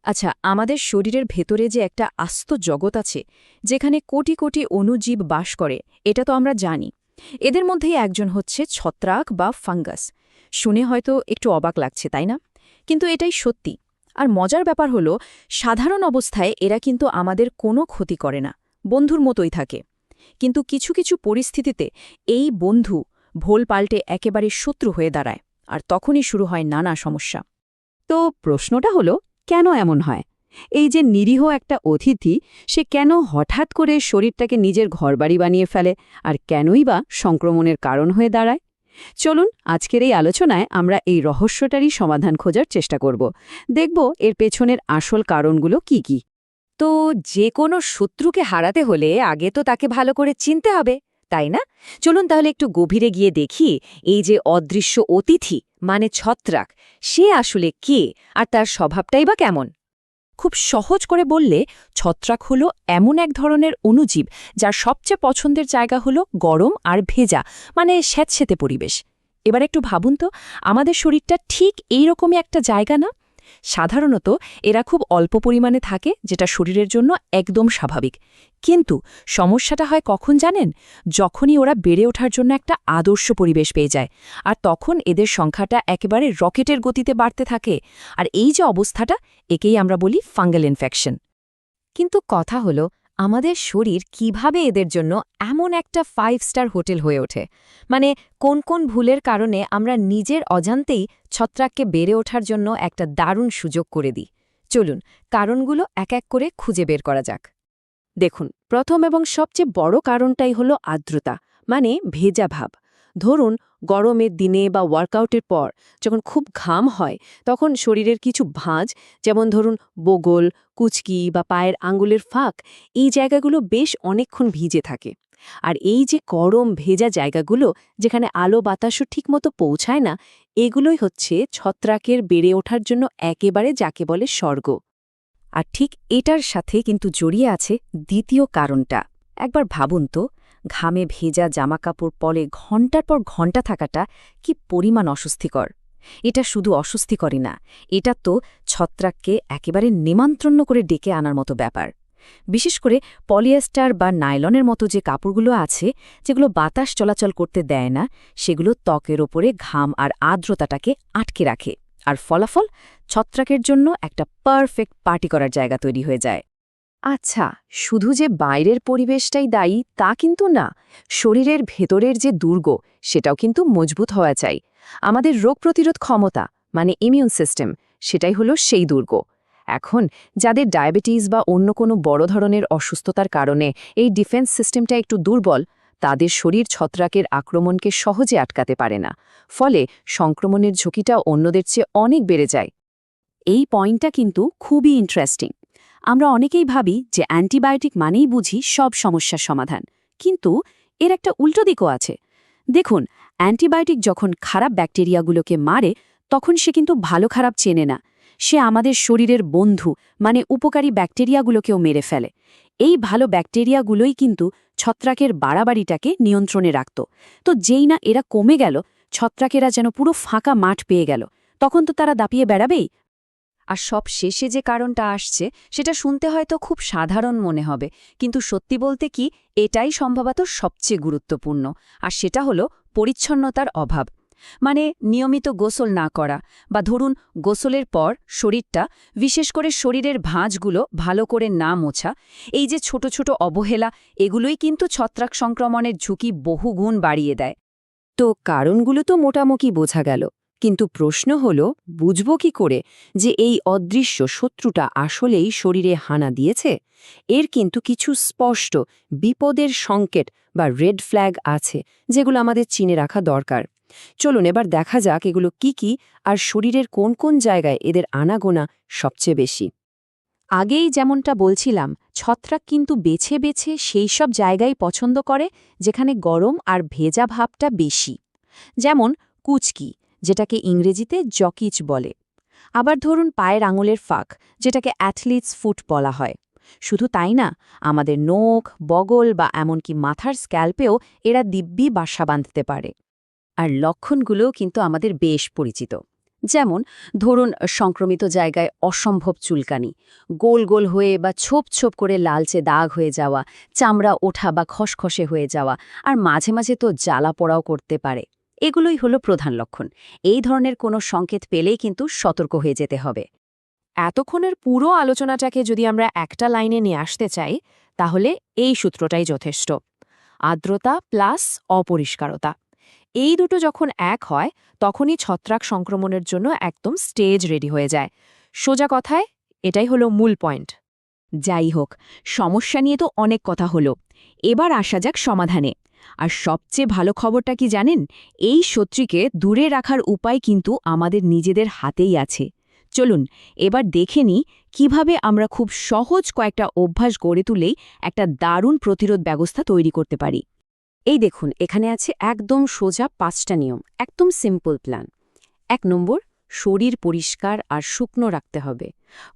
আচ্ছা, আমাদের শরীরের ভেতরে যে একটা আস্ত জগৎ আছে যেখানে কোটি কোটি অণুজীব বাস করে, এটা তো আমরা জানি। এদের মধ্যেই একজন হচ্ছে ছত্রাক বা ফাঙ্গাস। শুনে হয়তো একটু অবাক লাগছে, তাই না? কিন্তু এটাই সত্যি। আর মজার ব্যাপার হলো, সাধারণ অবস্থায় এরা কিন্তু আমাদের কোনো ক্ষতি করে না, বন্ধুর মতোই থাকে। কিন্তু কিছু কিছু পরিস্থিতিতে এই বন্ধু ভোল পাল্টে একেবারে শত্রু হয়ে দাঁড়ায়, আর তখনই শুরু হয় নানা সমস্যা। তো প্রশ্নটা হলো, কেন এমন হয়? এই যে নিরীহ একটা অতিথি, সে কেন হঠাৎ করে শরীরটাকে নিজের ঘরবাড়ি বানিয়ে ফেলে, আর কেনই বা সংক্রমণের কারণ হয়ে দাঁড়ায়? চলুন আজকের এই আলোচনায় আমরা এই রহস্যটারই সমাধান খোঁজার চেষ্টা করব। দেখব এর পেছনের আসল কারণগুলো কি কি। তো যে কোনো শত্রুকে হারাতে হলে আগে তো তাকে ভালো করে চিনতে হবে, তাই না? চলুন তাহলে একটু গভীরে গিয়ে দেখি, এই যে অদৃশ্য অতিথি মানে ছত্রাক, সে আসলে কে, আর তার স্বভাবটাই বা কেমন। খুব সহজ করে বললে, ছত্রাক হলো এমন এক ধরনের অণুজীব যার সবচেয়ে পছন্দের জায়গা হলো গরম আর ভেজা, মানে স্যাঁতসেঁতে পরিবেশ। এবার একটু ভাবুন তো, আমাদের শরীরটা ঠিক এইরকমই একটা জায়গা না? সাধারণত এরা খুব অল্প পরিমাণে থাকে, যেটা শরীরের জন্য একদম স্বাভাবিক। কিন্তু সমস্যাটা হয় কখন জানেন? যখনই ওরা বেড়ে ওঠার জন্য একটা আদর্শ পরিবেশ পেয়ে যায়, আর তখন এদের সংখ্যাটা একেবারে রকেটের গতিতে বাড়তে থাকে। আর এই যে অবস্থাটা, একেই আমরা বলি ফাঙ্গাল ইনফেকশন। কিন্তু কথা হলো, আমাদের শরীর কিভাবে এদের জন্য এমন একটা 5 স্টার হোটেল হয়ে ওঠে? মানে কোন কোন ভুলের কারণে আমরা নিজের অজান্তেই ছত্রাককে বেড়ে ওঠার জন্য একটা দারুণ সুযোগ করে দিই? চলুন কারণগুলো এক এক করে খুঁজে বের করা যাক। দেখুন, প্রথম এবং সবচেয়ে বড় কারণটাই হলো আর্দ্রতা, মানে ভেজা ভাব। ধরুন, গরমের দিনে বা ওয়ার্কআউটের পর যখন খুব ঘাম হয়, তখন শরীরের কিছু ভাঁজ, যেমন ধরুন বগল, কুচকি বা পায়ের আঙ্গুলের ফাঁক, এই জায়গাগুলো বেশ অনেকক্ষণ ভিজে থাকে। আর এই যে গরম ভেজা জায়গাগুলো, যেখানে আলো বাতাসও ঠিকমতো পৌঁছায় না, এগুলোই হচ্ছে ছত্রাকের বেড়ে ওঠার জন্য একেবারে যাকে বলে স্বর্গ। আর ঠিক এটার সাথে কিন্তু জড়িয়ে আছে দ্বিতীয় কারণটা। একবার ভাবুন তো, ঘামে ভেজা জামাকাপড় পরে ঘণ্টার পর ঘণ্টা থাকাটা কি পরিমাণ অস্বস্তিকর। এটা শুধু অস্বস্তিকরই না, এটা তো ছত্রাককে একেবারে নিমন্ত্রণ করে ডেকে আনার মতো ব্যাপার। বিশেষ করে পলিয়েস্টার বা নাইলনের মতো যে কাপড়গুলো আছে, যেগুলো বাতাস চলাচল করতে দেয় না, সেগুলো ত্বকের ওপরে ঘাম আর আর্দ্রতাটাকে আটকে রাখে। আর ফলাফল, ছত্রাকের জন্য একটা পারফেক্ট পার্টি করার জায়গা তৈরি হয়ে যায়। আচ্ছা, শুধু যে বাইরের পরিবেশটাই দায়ী তা কিন্তু না। শরীরের ভেতরের যে দুর্গ, সেটাও কিন্তু মজবুত হওয়া চাই। আমাদের রোগ প্রতিরোধ ক্ষমতা, মানে ইমিউন সিস্টেম, সেটাই হলো সেই দুর্গ। এখন যাদের ডায়াবেটিস বা অন্য কোনো বড় ধরনের অসুস্থতার কারণে এই ডিফেন্স সিস্টেমটা একটু দুর্বল, তাদের শরীর ছত্রাকের আক্রমণকে সহজে আটকাতে পারে না। ফলে সংক্রমণের ঝুঁকিটা অন্যদের চেয়ে অনেক বেড়ে যায়। এই পয়েন্টটা কিন্তু খুবই ইন্টারেস্টিং। আমরা অনেকেই ভাবি যে অ্যান্টিবায়োটিক মানেই বুঝি সব সমস্যার সমাধান, কিন্তু এর একটা উল্টো দিকও আছে। দেখুন, অ্যান্টিবায়োটিক যখন খারাপ ব্যাকটেরিয়াগুলোকে মারে, তখন সে কিন্তু ভালো খারাপ চেনে না। সে আমাদের শরীরের বন্ধু, মানে উপকারী ব্যাকটেরিয়াগুলোকেও মেরে ফেলে। এই ভালো ব্যাকটেরিয়াগুলোই কিন্তু ছত্রাকের বাড়াবাড়িটাকে নিয়ন্ত্রণে রাখত। তো যেই না এরা কমে গেল, ছত্রাকেরা যেন পুরো ফাঁকা মাঠ পেয়ে গেল, তখন তো তারা দাপিয়ে বেড়াবেই। আর সব শেষে যে কারণটা আসছে, সেটা শুনতে হয়তো খুব সাধারণ মনে হবে, কিন্তু সত্যি বলতে কি, এটাই সম্ভবত সবচেয়ে গুরুত্বপূর্ণ। আর সেটা হলো পরিচ্ছন্নতার অভাব। মানে নিয়মিত গোসল না করা, বা ধরুন গোসলের পর শরীরটা, বিশেষ করে শরীরের ভাঁজগুলো ভালো করে না মোছা, এই যে ছোট ছোট অবহেলা, এগুলোই কিন্তু ছত্রাক সংক্রমণের ঝুঁকি বহুগুণ বাড়িয়ে দেয়। তো কারণগুলো তো মোটামুটি বোঝা গেল, কিন্তু প্রশ্ন হল, বুঝব কি করে যে এই অদৃশ্য শত্রুটা আসলেই শরীরে হানা দিয়েছে? এর কিন্তু কিছু স্পষ্ট বিপদের সংকেত বা রেড ফ্ল্যাগ আছে, যেগুলো আমাদের চিনে রাখা দরকার। চলুন এবার দেখা যাক এগুলো কি কি, আর শরীরের কোন কোন জায়গায় এদের আনাগোনা সবচেয়ে বেশি। আগেই যেমনটা বলছিলাম, ছত্রাক কিন্তু বেছে বেছে সেই সব জায়গায় পছন্দ করে যেখানে গরম আর ভেজা ভাবটা বেশি। যেমন কুচকি, যেটাকে ইংরেজিতে জকিচ বলে। আবার ধরুন পায়ের আঙুলের ফাঁক, যেটাকে অ্যাথলিটস ফুট বলা হয়। শুধু তাই না, আমাদের নখ, বগল বা এমনকি মাথার স্ক্যাল্পেও এরা দিব্যি বাসা বাঁধতে পারে। আর লক্ষণগুলোও কিন্তু আমাদের বেশ পরিচিত। যেমন ধরুন সংক্রমিত জায়গায় অসম্ভব চুলকানি, গোল গোল হয়ে বা ছোপ ছোপ করে লালচে দাগ হয়ে যাওয়া, চামড়া ওঠা বা খসখসে হয়ে যাওয়া, আর মাঝে মাঝে তো জ্বালা পোড়াও করতে পারে। এগুলোই হলো প্রধান লক্ষণ। এই ধরনের কোনো সংকেত পেলেই কিন্তু সতর্ক হয়ে যেতে হবে। এতক্ষণের পুরো আলোচনাটাকে যদি আমরা একটা লাইনে নিয়ে আসতে চাই, তাহলে এই সূত্রটাই যথেষ্ট। আর্দ্রতা প্লাস অপরিষ্কারতা, এই দুটো যখন এক হয় তখনই ছত্রাক সংক্রমণের জন্য একদম স্টেজ রেডি হয়ে যায়। সোজা কথায় এটাই হলো মূল পয়েন্ট। যাই হোক, সমস্যা নিয়ে তো অনেক কথা হলো, এবার আসা যাক সমাধানে। আর সবচেয়ে ভালো খবরটা কি জানেন? এই শত্রুকে দূরে রাখার উপায় কিন্তু আমাদের নিজেদের হাতেই আছে। চলুন এবার দেখে নিই কীভাবে আমরা খুব সহজ কয়েকটা অভ্যাস গড়ে তুলেই একটা দারুণ প্রতিরোধ ব্যবস্থা তৈরি করতে পারি। এই দেখুন, এখানে আছে একদম সোজা 5টা নিয়ম, একদম সিম্পল প্ল্যান। 1 নম্বর, শরীর পরিষ্কার আর শুকনো রাখতে হবে।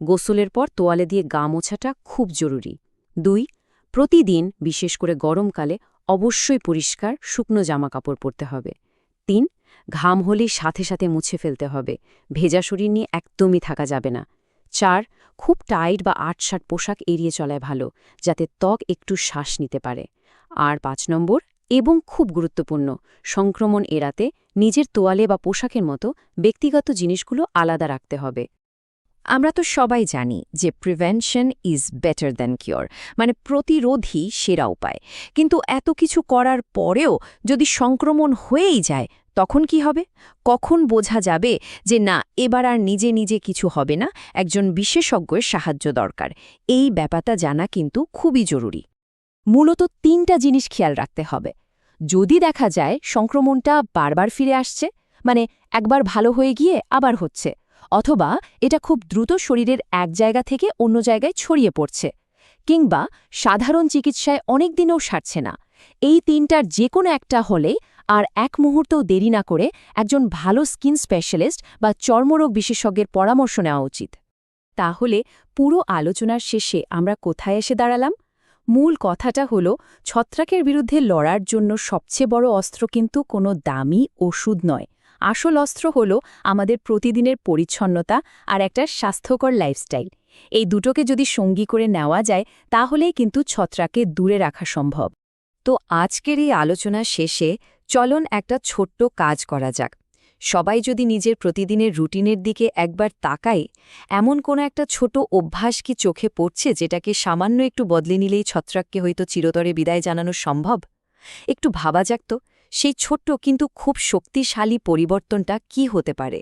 গোসলের পর তোয়ালে দিয়ে গা মোছাটা খুব জরুরি। 2, প্রতিদিন বিশেষ করে গরমকালে অবশ্যই পরিষ্কার শুকনো জামাকাপড় পরতে হবে। 3, ঘাম হলেই সাথে সাথে মুছে ফেলতে হবে, ভেজা শরীর নিয়ে একদমই থাকা যাবে না। 4, খুব টাইট বা আটসাট পোশাক এড়িয়ে চলায় ভালো, যাতে ত্বক একটু শ্বাস নিতে পারে। আর 5 নম্বর, এবং খুব গুরুত্বপূর্ণ, সংক্রমণ এড়াতে নিজের তোয়ালে বা পোশাকের মতো ব্যক্তিগত জিনিসগুলো আলাদা রাখতে হবে। আমরা তো সবাই জানি যে prevention is better than cure, মানে প্রতিরোধই সেরা উপায়। কিন্তু এত কিছু করার পরেও যদি সংক্রমণ হয়েই যায়, তখন কি হবে? কখন বোঝা যাবে যে না, এবার আর নিজে নিজে কিছু হবে না, একজন বিশেষজ্ঞের সাহায্য দরকার? এই ব্যাপারটা জানা কিন্তু খুবই জরুরি। মূলত 3টা জিনিস খেয়াল রাখতে হবে। যদি দেখা যায় সংক্রমণটা বারবার ফিরে আসছে, মানে একবার ভালো হয়ে গিয়ে আবার হচ্ছে, অথবা এটা খুব দ্রুত শরীরের এক জায়গা থেকে অন্য জায়গায় ছড়িয়ে পড়ছে, কিংবা সাধারণ চিকিৎসায় অনেক দিনেও সারছে না, এই 3টার যে কোনো একটা হলে আর এক মুহূর্তও দেরি না করে একজন ভালো স্কিন স্পেশালিস্ট বা চর্মরোগ বিশেষজ্ঞের পরামর্শ নেওয়া উচিত। তাহলে পুরো আলোচনার শেষে আমরা কোথায় এসে দাঁড়ালাম? মূল কথাটা হলো, ছত্রাকের বিরুদ্ধে লড়ার জন্য সবচেয়ে বড় অস্ত্র কিন্তু কোনো দামি ওষুধ নয়। আসল অস্ত্র হলো আমাদের প্রতিদিনের পরিচ্ছন্নতা আর একটা স্বাস্থ্যকর লাইফস্টাইল। এই দুটোকে যদি সঙ্গী করে নেওয়া যায়, তাহলেই কিন্তু ছত্রাককে দূরে রাখা সম্ভব। তো আজকের এই আলোচনা শেষে চলুন একটা ছোট্ট কাজ করা যাক। সবাই যদি নিজের প্রতিদিনের রুটিনের দিকে একবার তাকায়, এমন কোনো একটা ছোট অভ্যাস কি চোখে পড়ছে যেটাকে সামান্য একটু বদলে নিলেই ছত্রাককে হয়তো চিরতরে বিদায় জানানো সম্ভব? একটু ভাবা যাক তো, সেই ছোট্ট কিন্তু খুব শক্তিশালী পরিবর্তনটা কি হতে পারে।